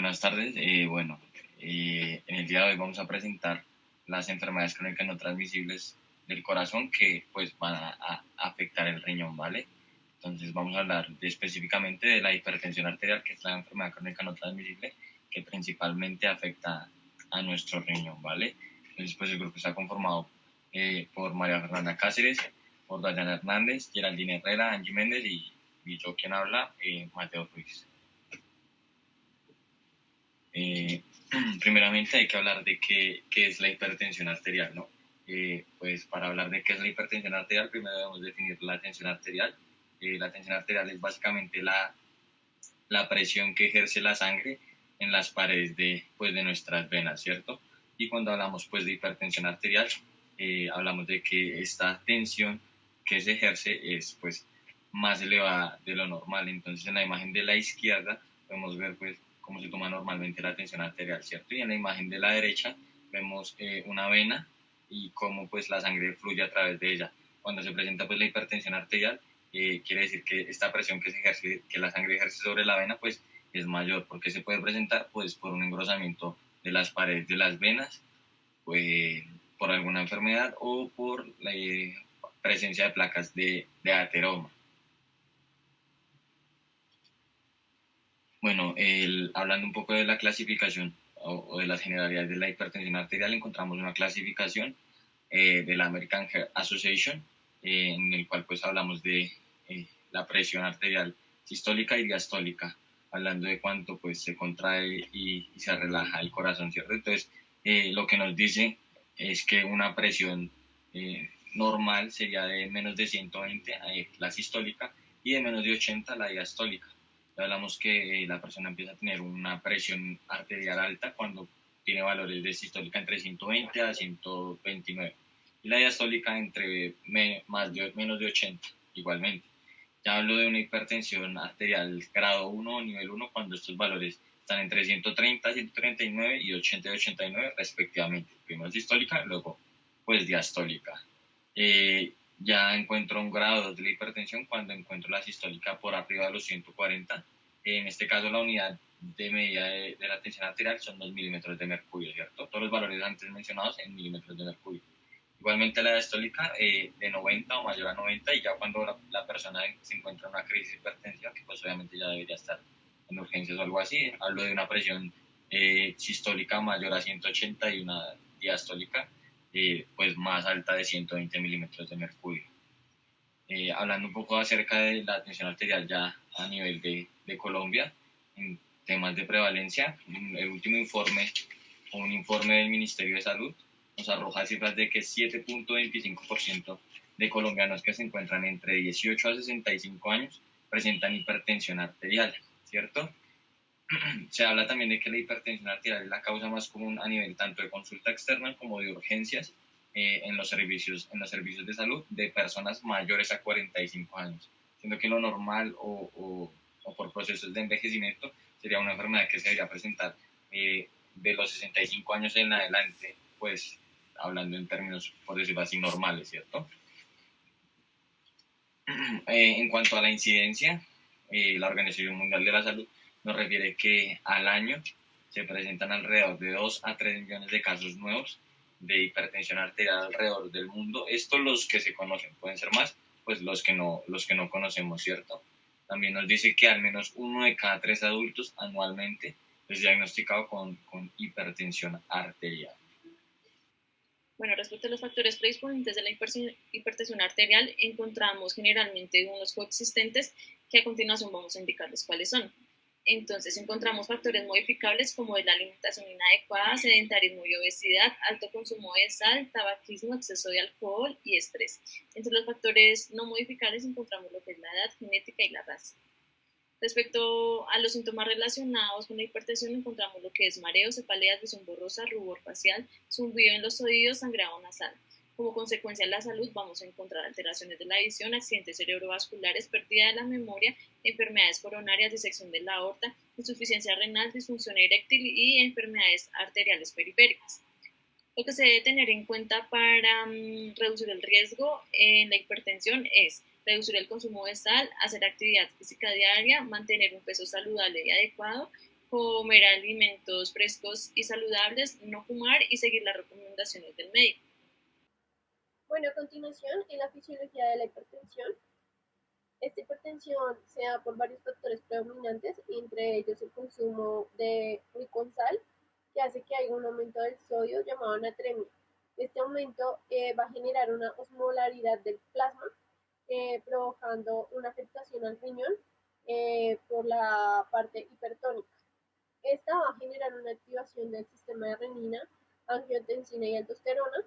Buenas tardes. En el día de hoy vamos a presentar las enfermedades crónicas no transmisibles del corazón que pues van a afectar el riñón, ¿vale? Entonces vamos a hablar específicamente de la hipertensión arterial, que es la enfermedad crónica no transmisible que principalmente afecta a nuestro riñón, ¿vale? Entonces pues el grupo está conformado por María Fernanda Cáceres, por Dayana Hernández, Geraldine Herrera, Angie Méndez y yo quien habla, Mateo Ruiz. Eh, Primeramente hay que hablar de qué es la hipertensión arterial, ¿no? Pues para hablar de qué es la hipertensión arterial, primero debemos definir la tensión arterial. La tensión arterial es básicamente la presión que ejerce la sangre en las paredes de nuestras venas, ¿cierto? Y cuando hablamos pues de hipertensión arterial, hablamos de que esta tensión que se ejerce es pues más elevada de lo normal. Entonces en la imagen de la izquierda podemos ver pues cómo se toma normalmente la tensión arterial, ¿cierto? Y en la imagen de la derecha vemos una vena y cómo pues la sangre fluye a través de ella. Cuando se presenta pues la hipertensión arterial, quiere decir que esta presión que se ejerce, que la sangre ejerce sobre la vena, pues es mayor, porque se puede presentar pues por un engrosamiento de las paredes de las venas, pues, por alguna enfermedad o por la presencia de placas de ateroma. Bueno, hablando un poco de la clasificación o de las generalidades de la hipertensión arterial, encontramos una clasificación de la American Heart Association, en el cual pues hablamos de la presión arterial sistólica y diastólica, hablando de cuánto pues se contrae y se relaja el corazón, ¿cierto? Entonces, lo que nos dice es que una presión normal sería de menos de 120 la sistólica y de menos de 80 la diastólica. Hablamos que la persona empieza a tener una presión arterial alta cuando tiene valores de sistólica entre 120 a 129 y la diastólica entre menos de 80 igualmente. Ya hablo de una hipertensión arterial grado 1 o nivel 1 cuando estos valores están entre 130, 139 y 80 y 89 respectivamente. Primero sistólica, luego pues diastólica. Ya encuentro un grado 2 de la hipertensión cuando encuentro la sistólica por arriba de los 140. En este caso la unidad de medida de la tensión arterial son 2 milímetros de mercurio, ¿cierto? Todos los valores antes mencionados en milímetros de mercurio. Igualmente la diastólica de 90 o mayor a 90, y ya cuando la persona se encuentra en una crisis hipertensiva, que pues obviamente ya debería estar en urgencias o algo así, hablo de una presión sistólica mayor a 180 y una diastólica pues más alta de 120 milímetros de mercurio. Hablando un poco acerca de la tensión arterial ya a nivel de Colombia, en temas de prevalencia, el último informe, un informe del Ministerio de Salud, nos arroja cifras de que 7.25% de colombianos que se encuentran entre 18 a 65 años presentan hipertensión arterial, ¿cierto? Se habla también de que la hipertensión arterial es la causa más común a nivel tanto de consulta externa como de urgencias en los servicios de salud de personas mayores a 45 años, siendo que lo normal o por procesos de envejecimiento sería una enfermedad que se debería presentar de los 65 años en adelante, pues hablando en términos, por decirlo así, normales, ¿cierto? En cuanto a la incidencia, la Organización Mundial de la Salud nos refiere que al año se presentan alrededor de 2 a 3 millones de casos nuevos de hipertensión arterial alrededor del mundo. Estos los que se conocen, pueden ser más, pues los que no conocemos, ¿cierto? También nos dice que al menos 1 de cada 3 adultos anualmente es diagnosticado con hipertensión arterial. Bueno, respecto a los factores predisponentes de la hipertensión arterial, encontramos generalmente unos coexistentes que a continuación vamos a indicarles cuáles son. Entonces, encontramos factores modificables como la alimentación inadecuada, sedentarismo y obesidad, alto consumo de sal, tabaquismo, exceso de alcohol y estrés. Entre los factores no modificables encontramos lo que es la edad, genética y la raza. Respecto a los síntomas relacionados con la hipertensión, encontramos lo que es mareo, cefaleas, visión borrosa, rubor facial, zumbido en los oídos, sangrado nasal. Como consecuencia de la salud vamos a encontrar alteraciones de la visión, accidentes cerebrovasculares, pérdida de la memoria, enfermedades coronarias, disección de la aorta, insuficiencia renal, disfunción eréctil y enfermedades arteriales periféricas. Lo que se debe tener en cuenta para reducir el riesgo en la hipertensión es reducir el consumo de sal, hacer actividad física diaria, mantener un peso saludable y adecuado, comer alimentos frescos y saludables, no fumar y seguir las recomendaciones del médico. Bueno, a continuación, en la fisiología de la hipertensión. Esta hipertensión se da por varios factores predominantes, entre ellos el consumo de gluconsal, que hace que haya un aumento del sodio llamado natremia. Este aumento va a generar una osmolaridad del plasma, provocando una afectación al riñón por la parte hipertónica. Esta va a generar una activación del sistema de renina, angiotensina y aldosterona,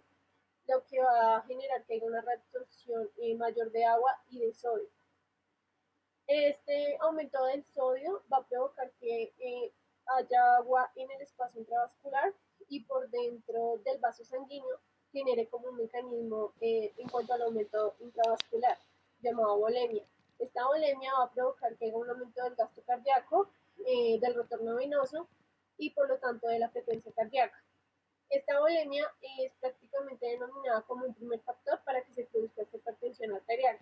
lo que va a generar que haya una reabsorción mayor de agua y de sodio. Este aumento del sodio va a provocar que haya agua en el espacio intravascular y por dentro del vaso sanguíneo genere como un mecanismo en cuanto al aumento intravascular llamado volemia. Esta volemia va a provocar que haya un aumento del gasto cardíaco, del retorno venoso y por lo tanto de la frecuencia cardíaca. Esta volemia es prácticamente denominada como un primer factor para que se produzca esta hipertensión arterial.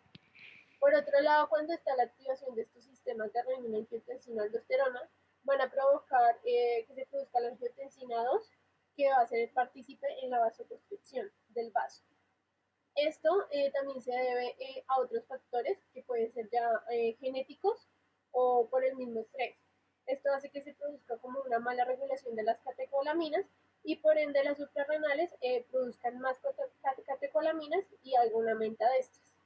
Por otro lado, cuando está la activación de estos sistemas de renina, angiotensina, aldosterona, van a provocar que se produzca la angiotensina 2, que va a ser el partícipe en la vasoconstricción del vaso. Esto también se debe a otros factores que pueden ser ya genéticos o por el mismo estrés. Esto hace que se produzca como una mala regulación de las catecolaminas y por ende las suprarrenales produzcan más catecolaminas y alguna menta de estas,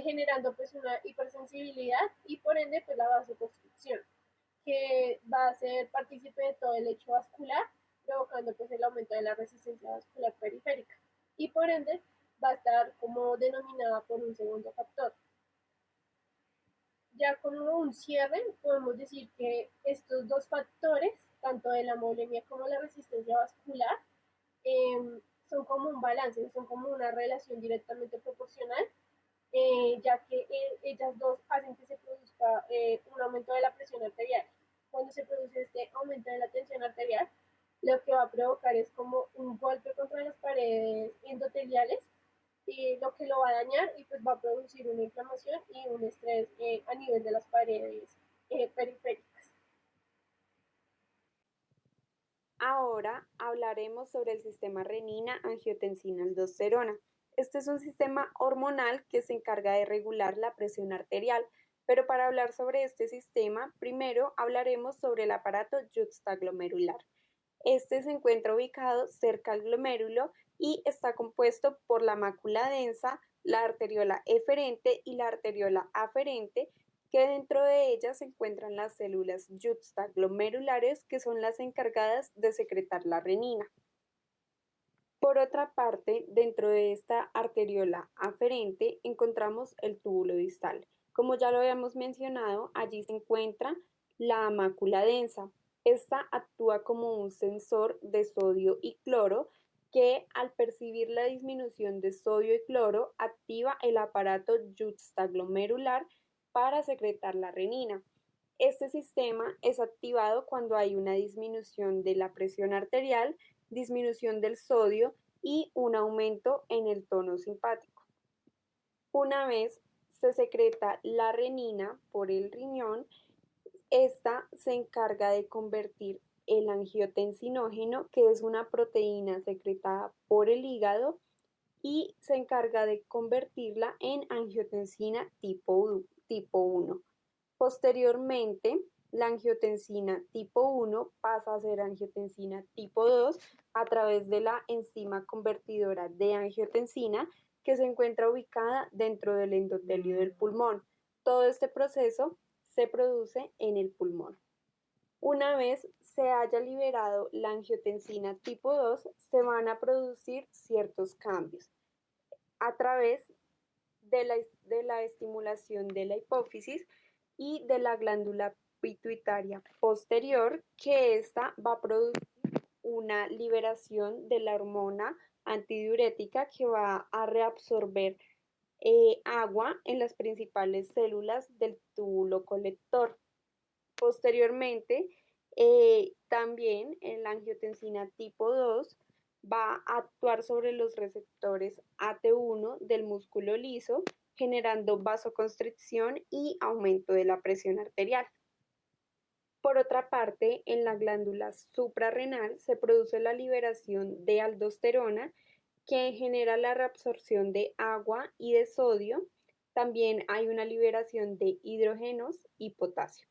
generando pues una hipersensibilidad y por ende pues la vasoconstricción, que va a ser partícipe de todo el lecho vascular, provocando pues el aumento de la resistencia vascular periférica y por ende va a estar como denominada por un segundo factor. Ya como un cierre, podemos decir que estos dos factores, tanto de la volemia como la resistencia vascular, son como un balance, son como una relación directamente proporcional, ya que ellas dos hacen que se produzca un aumento de la presión arterial. Cuando se produce este aumento de la tensión arterial, lo que va a provocar es como un golpe contra las paredes endoteliales, lo que lo va a dañar y pues va a producir una inflamación y un estrés a nivel de las paredes periféricas. Ahora hablaremos sobre el sistema renina-angiotensina-aldosterona. Este es un sistema hormonal que se encarga de regular la presión arterial, pero para hablar sobre este sistema, primero hablaremos sobre el aparato yuxtaglomerular. Este se encuentra ubicado cerca al glomérulo y está compuesto por la mácula densa, la arteriola eferente y la arteriola aferente, que dentro de ellas se encuentran las células yuxtaglomerulares, que son las encargadas de secretar la renina. Por otra parte, dentro de esta arteriola aferente encontramos el túbulo distal. Como ya lo habíamos mencionado, allí se encuentra la mácula densa. Esta actúa como un sensor de sodio y cloro que, al percibir la disminución de sodio y cloro, activa el aparato yuxtaglomerular para secretar la renina. Este sistema es activado cuando hay una disminución de la presión arterial, disminución del sodio y un aumento en el tono simpático. Una vez se secreta la renina por el riñón, esta se encarga de convertir el angiotensinógeno, que es una proteína secretada por el hígado, y se encarga de convertirla en angiotensina tipo 1. Posteriormente, la angiotensina tipo 1 pasa a ser angiotensina tipo 2 a través de la enzima convertidora de angiotensina, que se encuentra ubicada dentro del endotelio del pulmón. Todo este proceso se produce en el pulmón. Una vez se haya liberado la angiotensina tipo 2, se van a producir ciertos cambios a través de la estimulación de la hipófisis y de la glándula pituitaria posterior, que esta va a producir una liberación de la hormona antidiurética que va a reabsorber agua en las principales células del túbulo colector. Posteriormente, también en la angiotensina tipo 2 va a actuar sobre los receptores AT1 del músculo liso, generando vasoconstricción y aumento de la presión arterial. Por otra parte, en la glándula suprarrenal se produce la liberación de aldosterona que genera la reabsorción de agua y de sodio. También hay una liberación de hidrógenos y potasio.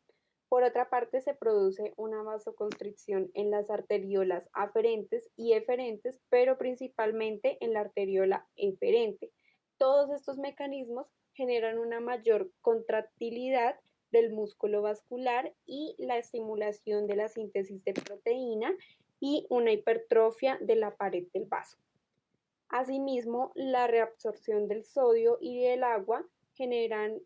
Por otra parte, se produce una vasoconstricción en las arteriolas aferentes y eferentes, pero principalmente en la arteriola eferente. Todos estos mecanismos generan una mayor contractilidad del músculo vascular y la estimulación de la síntesis de proteína y una hipertrofia de la pared del vaso. Asimismo, la reabsorción del sodio y del agua generan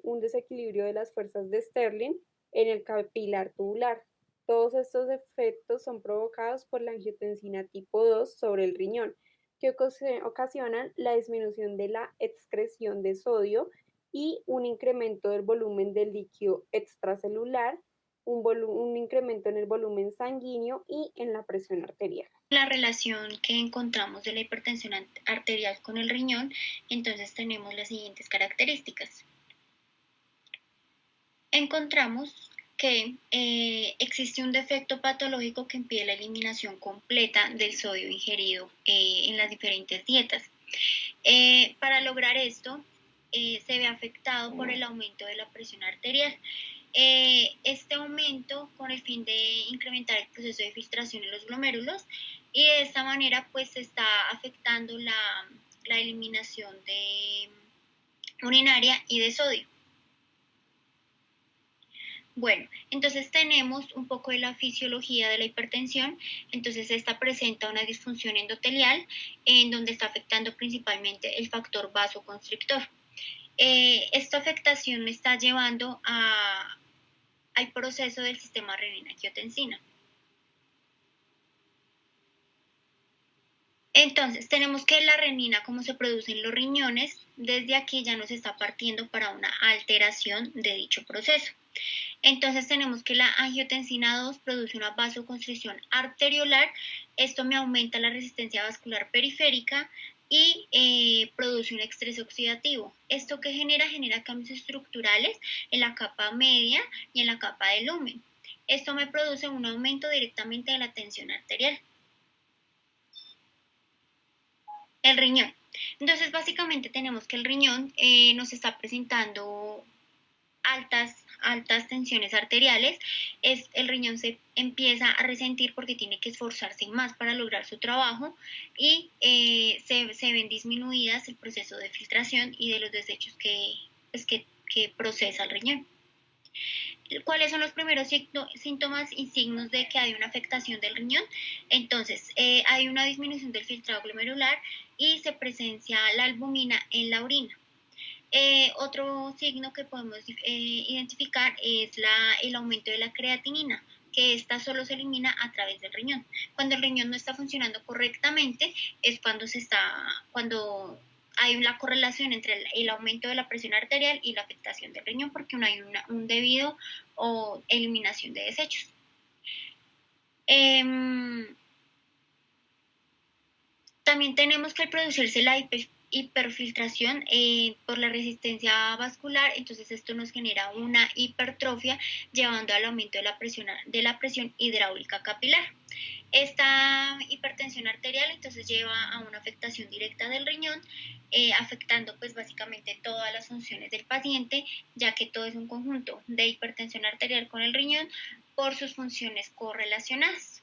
un desequilibrio de las fuerzas de Stirling en el capilar tubular. Todos estos efectos son provocados por la angiotensina tipo 2 sobre el riñón, que ocasionan la disminución de la excreción de sodio y un incremento del volumen del líquido extracelular, un incremento en el volumen sanguíneo y en la presión arterial. La relación que encontramos de la hipertensión arterial con el riñón, entonces tenemos las siguientes características. Encontramos que existe un defecto patológico que impide la eliminación completa del sodio ingerido en las diferentes dietas. Para lograr esto, se ve afectado por el aumento de la presión arterial. Este aumento con el fin de incrementar el proceso de filtración en los glomérulos y de esta manera pues se está afectando la eliminación de urinaria y de sodio. Bueno, entonces tenemos un poco de la fisiología de la hipertensión. Entonces esta presenta una disfunción endotelial en donde está afectando principalmente el factor vasoconstrictor. Esta afectación me está llevando al proceso del sistema renina-angiotensina. Entonces, tenemos que la renina, como se produce en los riñones, desde aquí ya nos está partiendo para una alteración de dicho proceso. Entonces, tenemos que la angiotensina 2 produce una vasoconstricción arteriolar. Esto me aumenta la resistencia vascular periférica y produce un estrés oxidativo. ¿Esto que genera? Genera cambios estructurales en la capa media y en la capa del lumen. Esto me produce un aumento directamente de la tensión arterial. El riñón. Entonces, básicamente tenemos que el riñón nos está presentando altas tensiones arteriales. El riñón se empieza a resentir porque tiene que esforzarse más para lograr su trabajo y se ven disminuidas el proceso de filtración y de los desechos que procesa el riñón. ¿Cuáles son los primeros síntomas y signos de que hay una afectación del riñón? Entonces, hay una disminución del filtrado glomerular y se presencia la albumina en la orina. Otro signo que podemos identificar es el aumento de la creatinina, que esta solo se elimina a través del riñón. Cuando el riñón no está funcionando correctamente es cuando hay una correlación entre el aumento de la presión arterial y la afectación del riñón porque no hay un debido o eliminación de desechos. También tenemos que al producirse la hiperfiltración por la resistencia vascular, entonces esto nos genera una hipertrofia llevando al aumento de la presión hidráulica capilar. Esta hipertensión arterial entonces lleva a una afectación directa del riñón, afectando pues básicamente todas las funciones del paciente, ya que todo es un conjunto de hipertensión arterial con el riñón por sus funciones correlacionadas.